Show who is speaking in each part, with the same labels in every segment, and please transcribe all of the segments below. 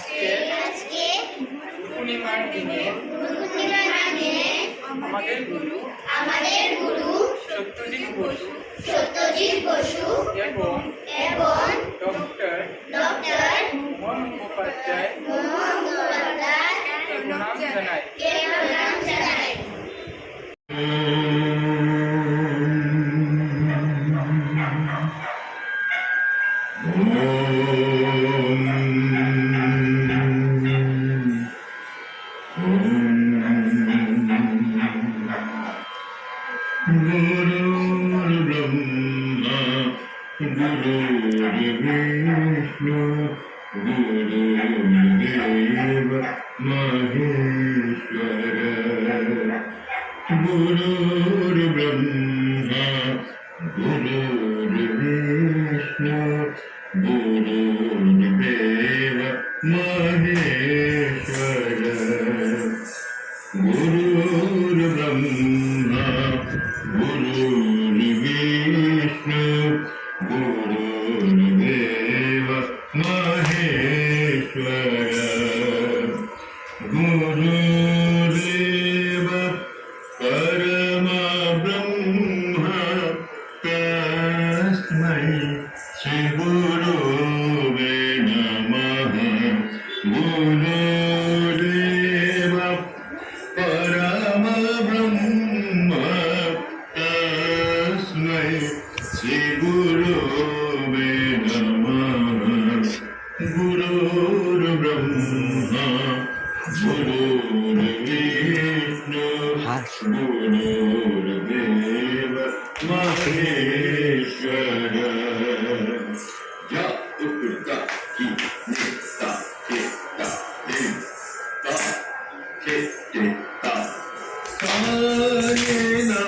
Speaker 1: আজকে পূর্ণিমার দিনে আমাদের গুরু সত্যজিৎ বসু এবং ডক্টর মোহন মুখোপাধ্যায় প্রণাম জানাই।
Speaker 2: गुरुर्विष्णु गुरुर्देव महेश्वर गुरुर्ब्रह्मा गुरुर्विष्णु गुरुर्देव महेश्वर गुरुर्ब्रह्मा गुरुर्विष्णु गुरुर्देव महेश्वर गुरुदेव परमब्रह्म तस्मै श्री गुरुवे नमः गुरुदेव परमब्रह्म तस्मै श्री गुरुवे नमः गुरुर्ब्रह्मा गुरुर्विष्णु गुरुर्देव महेश्वर या उपता की निता केता देवता केता कायेना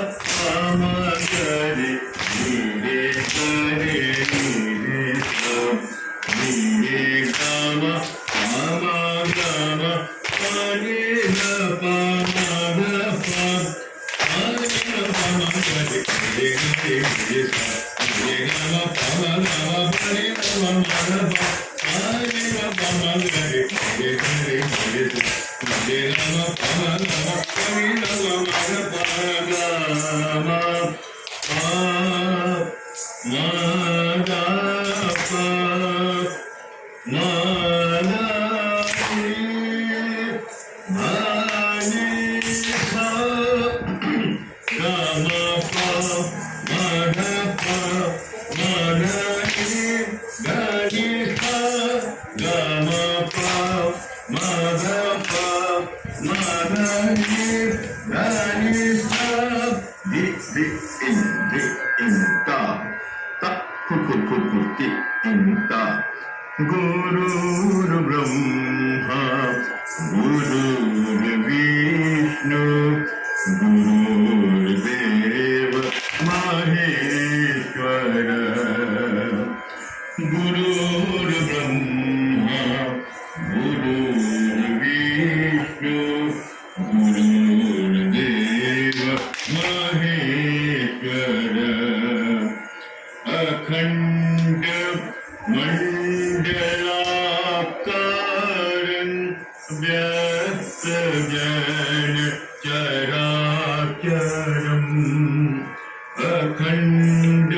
Speaker 2: आमगरे नीरे करे नीरे नीरे गाम आमगम करे न पामगपा आरे पामगरे करे नीरे नीरे गाम पामगम करे न पामगपा आरे पामगरे करे नीरे नीरे गाम पामगम करे न पामगपा गुरुर्ब्रह्मा गुरुर्विष्णु गुरुर्देव महेश्वर गुरुर्ब्रह्मा गुरुर्विष्णु गुरुर्देव महेश्वर अखंड मंडलाकारं व्यक्तज्ञान चराचरम् अखंड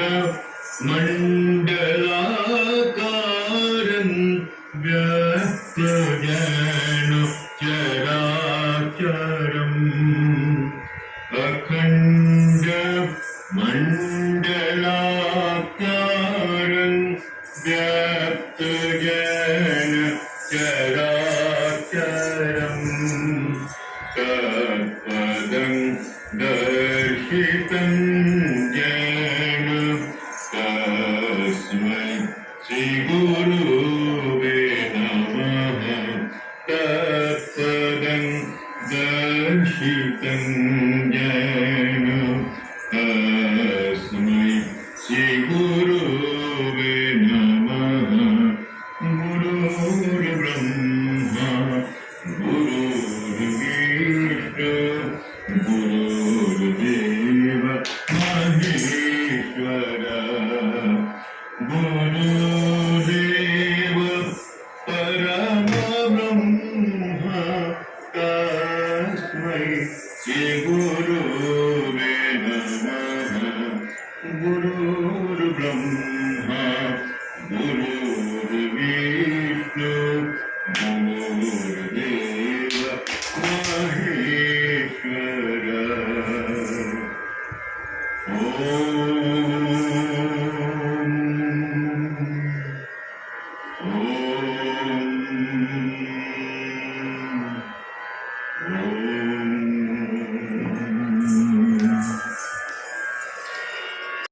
Speaker 2: मंडलाकारं व्यक्तज्ञान चराचरम् अखंड मंडलाकारं व्याप्तज्ञान चराचरम् तत्पदं दर्शितं येन तस्मै श्री गुरुवे नमः तत्पदं दर्शितं येन तस्मै श्री गुरुवे नमः गुरुर्ब्रह्मा गुरुर्विष्णु गुरुर्देव महेश्वर गुरुदेव परमब्रह्म गुरुर्ब्रह्मा गुरुर्विष्णु गुरुर्देव महेश्वर ॐ